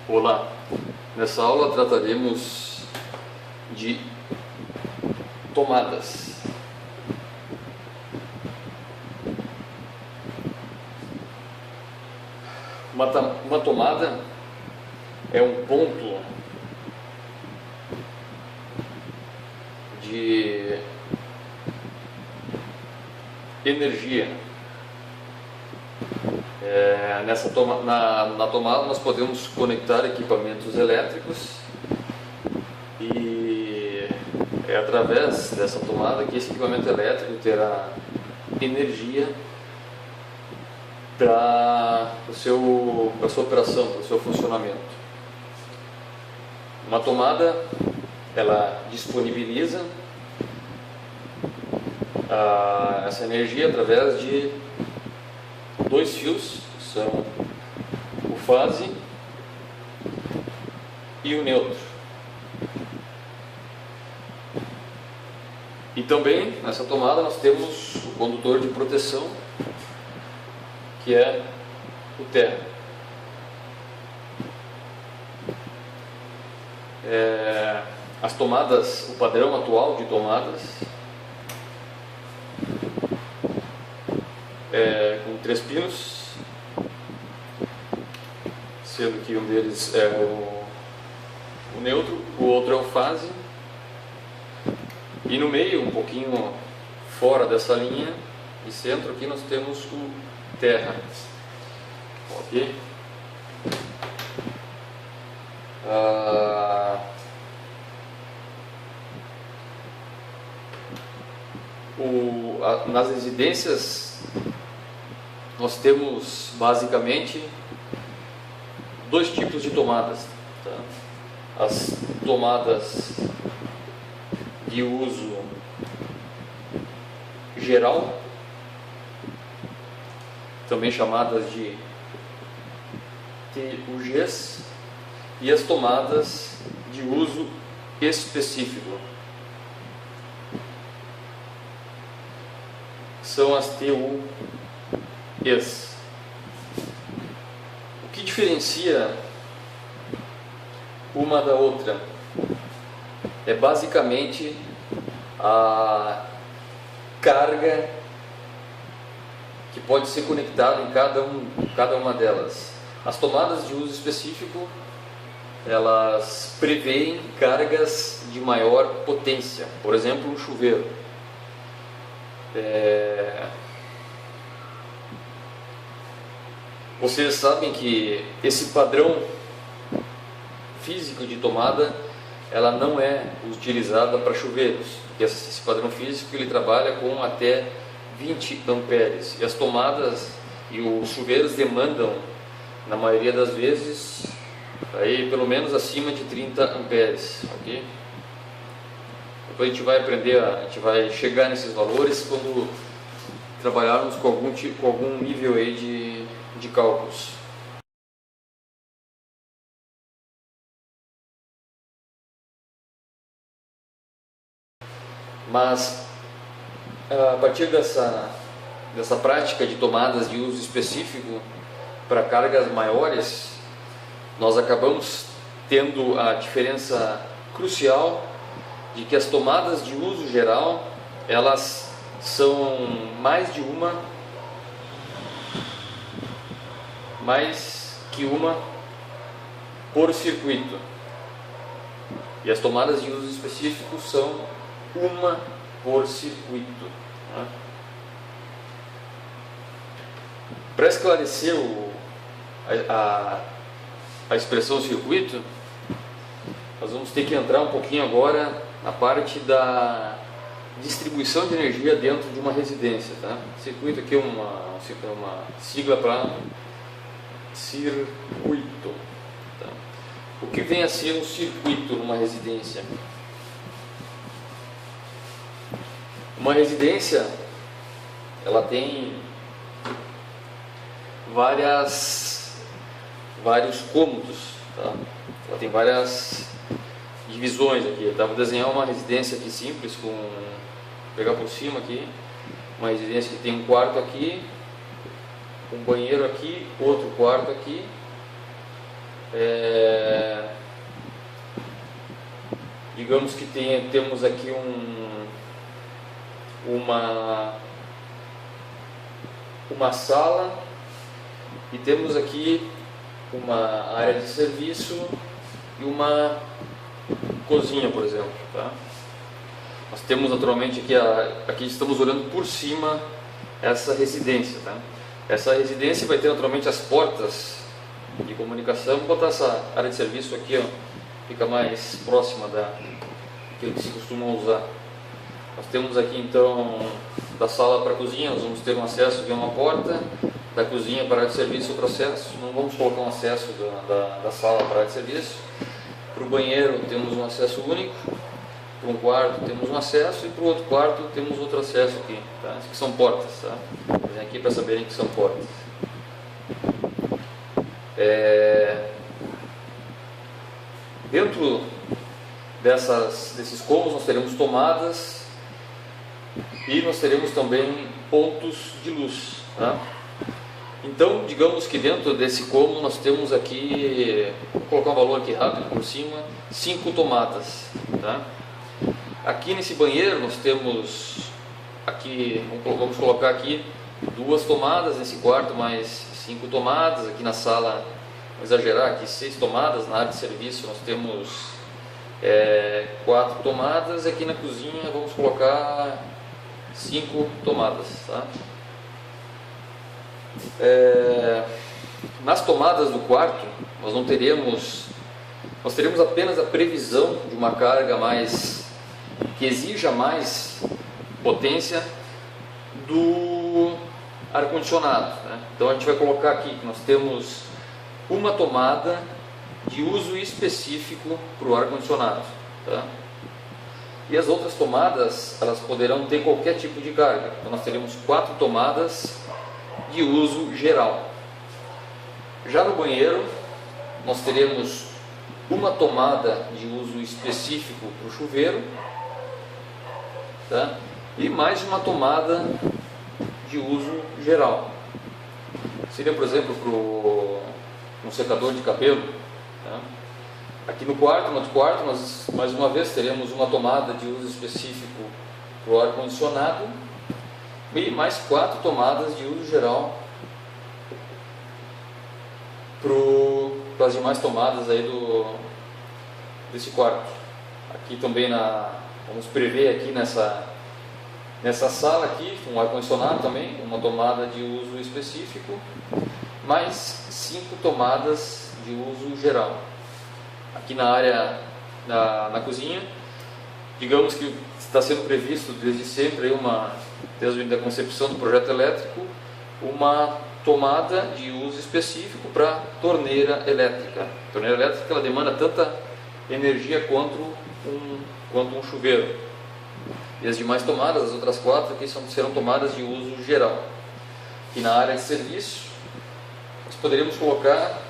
Olá, nessa aula trataremos de tomadas. Uma tomada é um ponto de energia. Na tomada nós podemos conectar equipamentos elétricos e é através dessa tomada que esse equipamento elétrico terá energia para a sua operação, para o seu funcionamento. Uma tomada, ela disponibiliza essa energia através de dois fios, que são o fase e o neutro. E também nessa tomada nós temos o condutor de proteção, que é o terra. As tomadas, o padrão atual de tomadas com 3 pinos, sendo que um deles é o neutro, o outro é o fase, e no meio, um pouquinho fora dessa linha de centro aqui, nós temos o terra. Ok? Nas residências nós temos basicamente dois tipos de tomadas, tá? As tomadas de uso geral, também chamadas de TUGs, e as tomadas de uso específico, são as TUEs. O que diferencia uma da outra é basicamente a carga que pode ser conectada em cada uma delas. As tomadas de uso específico, elas prevêem cargas de maior potência, por exemplo, um chuveiro. Vocês sabem que esse padrão físico de tomada, ela não é utilizada para chuveiros. Esse padrão físico ele trabalha com até 20 amperes, e as tomadas e os chuveiros demandam, na maioria das vezes, aí pelo menos acima de 30 amperes, ok? Depois a gente vai aprender, a gente vai chegar nesses valores quando trabalharmos com algum nível aí de cálculos. Mas a partir dessa prática de tomadas de uso específico para cargas maiores, nós acabamos tendo a diferença crucial de que as tomadas de uso geral, elas são mais que uma por circuito, e as tomadas de uso específico são uma por circuito, né? Para esclarecer a expressão circuito, nós vamos ter que entrar um pouquinho agora na parte da distribuição de energia dentro de uma residência, tá? Circuito aqui é uma sigla para circuito, tá? O que vem a ser um circuito numa residência? Uma residência, ela tem vários cômodos, tá? Ela tem várias divisões aqui. Eu vou desenhar uma residência aqui simples, vou pegar por cima aqui, uma residência que tem um quarto aqui, um banheiro aqui, outro quarto aqui, Digamos que temos aqui uma sala e temos aqui uma área de serviço e uma cozinha, por exemplo, tá? Nós temos naturalmente aqui estamos olhando por cima essa residência, tá? Essa residência vai ter naturalmente as portas de comunicação. Vou botar essa área de serviço aqui, ó, fica mais próxima daquilo que se costuma usar. Nós temos aqui então da sala para a cozinha, nós vamos ter um acesso via uma porta, da cozinha para a área de serviço outro acesso. Não vamos colocar um acesso da sala para a área de serviço. Para o banheiro temos um acesso único, para um quarto temos um acesso e para o outro quarto temos outro acesso aqui, tá? Essas aqui são portas, tá? Vem aqui para saberem que são portas. Dentro desses cômodos nós teremos tomadas e nós teremos também pontos de luz, tá? Então, digamos que dentro desse cômodo nós temos aqui, vou colocar um valor aqui rápido por cima, 5 tomadas, tá? Aqui nesse banheiro nós temos, aqui, vamos colocar aqui 2 tomadas nesse quarto, mais 5 tomadas. Aqui na sala, vou exagerar aqui, 6 tomadas. Na área de serviço nós temos 4 tomadas. Aqui na cozinha vamos colocar 5 tomadas, tá? Nas tomadas do quarto nós teremos apenas a previsão de uma carga que exija mais potência do ar-condicionado, né? Então a gente vai colocar aqui que nós temos uma tomada de uso específico para o ar-condicionado, tá? E as outras tomadas, elas poderão ter qualquer tipo de carga. Então nós teremos 4 tomadas de uso geral. Já no banheiro nós teremos uma tomada de uso específico para o chuveiro, tá? E mais uma tomada de uso geral. Seria, por exemplo, para um secador de cabelo, tá? Aqui no outro quarto, nós mais uma vez teremos uma tomada de uso específico para o ar-condicionado e mais 4 tomadas de uso geral para as demais tomadas aí desse quarto. Aqui também vamos prever aqui nessa sala aqui, um ar-condicionado também, uma tomada de uso específico, mais 5 tomadas de uso geral. Aqui na área, na cozinha, digamos que está sendo previsto desde sempre, desde a concepção do projeto elétrico, uma tomada de uso específico para torneira elétrica. A torneira elétrica ela demanda tanta energia quanto um chuveiro. E as demais tomadas, as outras 4 aqui serão tomadas de uso geral. E na área de serviço, nós poderíamos colocar,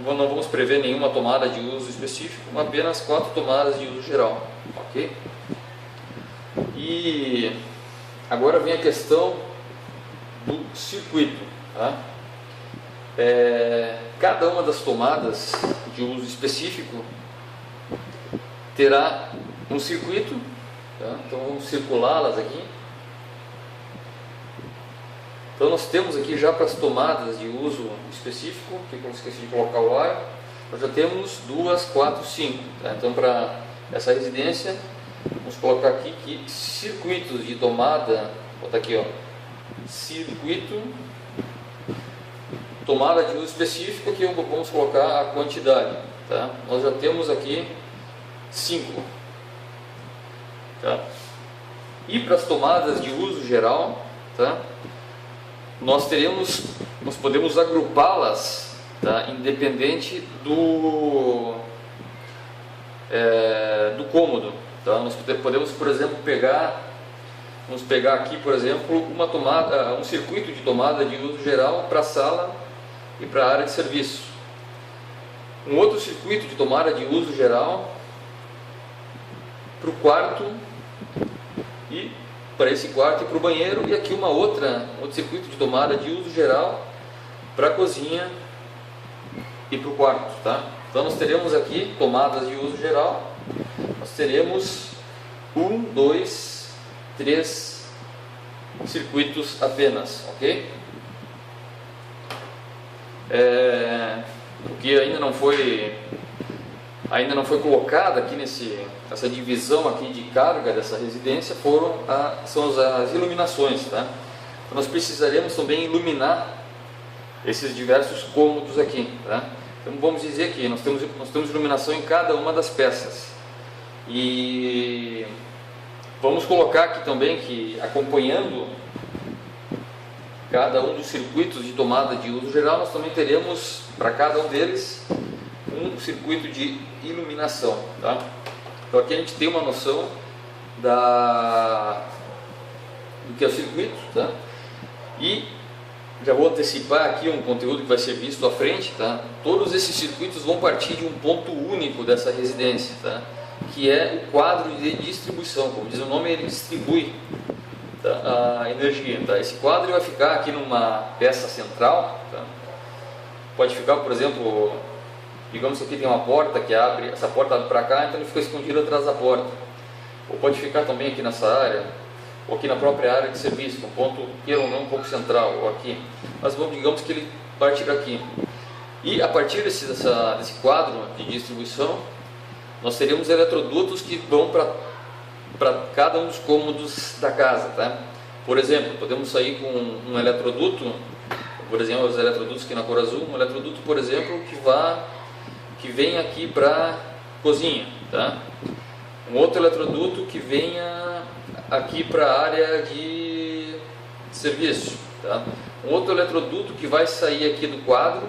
não vamos prever nenhuma tomada de uso específico, apenas 4 tomadas de uso geral, ok? E agora vem a questão do circuito, tá? Cada uma das tomadas de uso específico terá um circuito, tá? Então vamos circulá-las aqui. Então nós temos aqui já para as tomadas de uso específico, que eu esqueci de colocar o ar, nós já temos 2, 4, 5. Tá? Então para essa residência, vamos colocar aqui que circuitos de tomada, vou botar aqui, ó, circuito, tomada de uso específico, aqui vamos colocar a quantidade. Tá? Nós já temos aqui 5. Tá? E para as tomadas de uso geral, tá? Nós podemos agrupá-las, tá? Independente do cômodo, tá? Nós podemos, por exemplo, vamos pegar aqui, por exemplo, um circuito de tomada de uso geral para a sala e para a área de serviço, um outro circuito de tomada de uso geral para o quarto e para esse quarto e para o banheiro, e aqui outro circuito de tomada de uso geral para a cozinha e para o quarto, tá? Então nós teremos aqui tomadas de uso geral, nós teremos 1, 2, 3 circuitos apenas, ok? O que ainda não foi colocado aqui nessa divisão aqui de carga dessa residência são as iluminações, tá? Então nós precisaremos também iluminar esses diversos cômodos aqui, tá? Então vamos dizer que nós temos iluminação em cada uma das peças, e vamos colocar aqui também que, acompanhando cada um dos circuitos de tomada de uso geral, nós também teremos para cada um deles um circuito de iluminação, tá? Então aqui a gente tem uma noção do que é o circuito, tá? E já vou antecipar aqui um conteúdo que vai ser visto à frente, tá? Todos esses circuitos vão partir de um ponto único dessa residência, tá? Que é o quadro de distribuição. Como diz o nome, ele distribui, tá, a energia, tá? Esse quadro vai ficar aqui numa peça central, tá? Pode ficar, por exemplo, digamos que aqui tem uma porta que abre, essa porta abre para cá, então ele fica escondido atrás da porta. Ou pode ficar também aqui nessa área, ou aqui na própria área de serviço, um ponto, queira ou não, um pouco central, ou aqui. Mas digamos que ele parte daqui. E a partir desse quadro de distribuição, nós teremos eletrodutos que vão para cada um dos cômodos da casa, tá? Por exemplo, podemos sair com um eletroduto, por exemplo, os eletrodutos aqui na cor azul, um eletroduto, por exemplo, que vem aqui para cozinha, tá? Um outro eletroduto que venha aqui para a área de serviço, tá? Um outro eletroduto que vai sair aqui do quadro,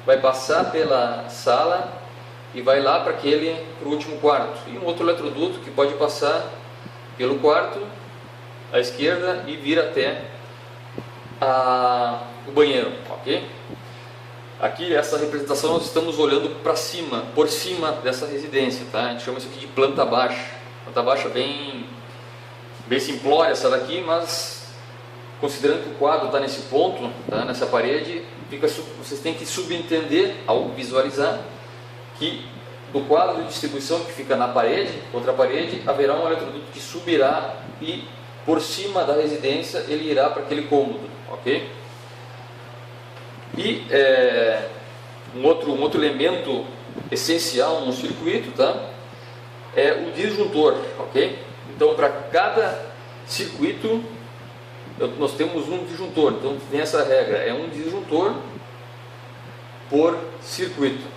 vai passar pela sala e vai lá para o último quarto. E um outro eletroduto que pode passar pelo quarto à esquerda e vir até o banheiro, ok? Aqui, essa representação, nós estamos olhando para cima, por cima dessa residência, tá? A gente chama isso aqui de planta baixa. Planta baixa bem simplória essa daqui, mas considerando que o quadro está nesse ponto, tá? Nessa parede, vocês têm que subentender ao visualizar que do quadro de distribuição que fica na parede, contra a parede, haverá um eletroduto que subirá e por cima da residência ele irá para aquele cômodo, ok? E um outro elemento essencial no circuito, tá? É o disjuntor, ok? Então para cada circuito nós temos um disjuntor, então tem essa regra, é um disjuntor por circuito.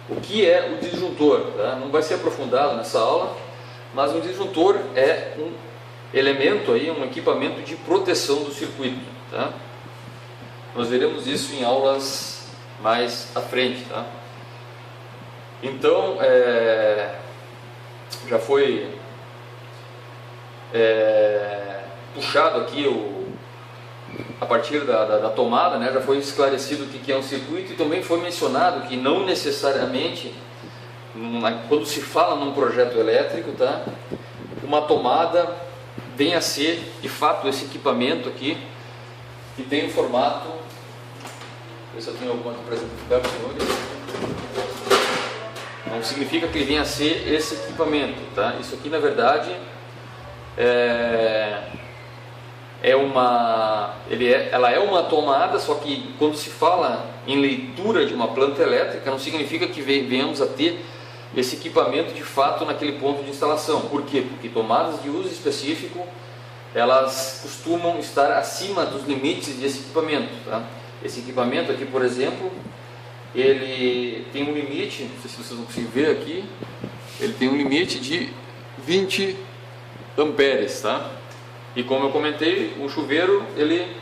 O que é o disjuntor? Tá? Não vai ser aprofundado nessa aula, mas o disjuntor é um elemento, aí, um equipamento de proteção do circuito. Tá? Nós veremos isso em aulas mais à frente. Tá? Então, já foi puxado aqui a partir da tomada, né, já foi esclarecido o que é um circuito, e também foi mencionado que não necessariamente, quando se fala num projeto elétrico, tá, uma tomada vem a ser de fato esse equipamento aqui, que tem o formato, ver se eu tenho alguma coisa para explicar para os senhores. Não significa que ele venha a ser esse equipamento, tá? Isso aqui na verdade ela é uma tomada, só que quando se fala em leitura de uma planta elétrica, não significa que venhamos a ter esse equipamento de fato naquele ponto de instalação. Por quê? Porque tomadas de uso específico, elas costumam estar acima dos limites desse equipamento, tá? Esse equipamento aqui, por exemplo, ele tem um limite, não sei se vocês vão conseguir ver aqui, ele tem um limite de 20 amperes, tá? E como eu comentei, o chuveiro ele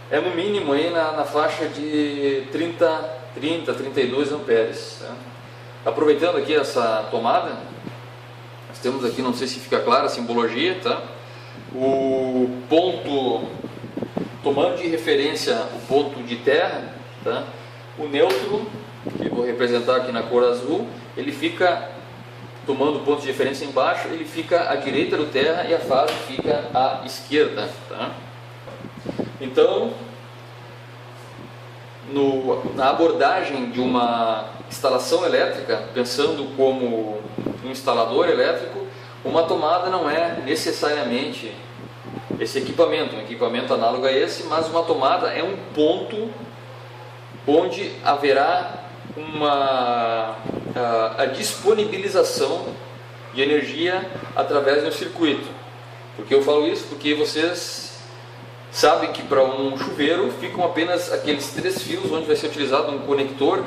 é no mínimo aí na faixa de 32 amperes. Tá? Aproveitando aqui essa tomada, nós temos aqui, não sei se fica clara a simbologia, tá? O ponto, tomando de referência o ponto de terra, tá? O neutro, que eu vou representar aqui na cor azul, ele fica, tomando o ponto de referência embaixo, ele fica à direita do terra e a fase fica à esquerda, tá? Então, na abordagem de uma instalação elétrica, pensando como um instalador elétrico, uma tomada não é necessariamente esse equipamento, um equipamento análogo a esse, mas uma tomada é um ponto onde haverá a disponibilização de energia através de um circuito. Por que eu falo isso? Porque vocês sabem que para um chuveiro ficam apenas aqueles 3 fios onde vai ser utilizado um conector.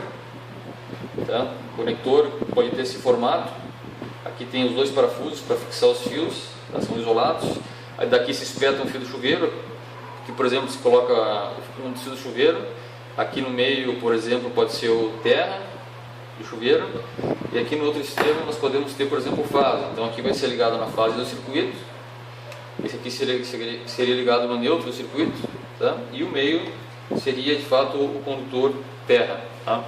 Tá? O conector pode ter esse formato. Aqui tem os 2 parafusos para fixar os fios, tá? São isolados. Aí daqui se espeta um fio do chuveiro, que por exemplo se coloca um fio do chuveiro. Aqui no meio, por exemplo, pode ser o terra do chuveiro. E aqui no outro extremo nós podemos ter, por exemplo, o fase. Então aqui vai ser ligado na fase do circuito. Esse aqui seria ligado no neutro do circuito, tá? E o meio seria de fato o condutor terra, tá?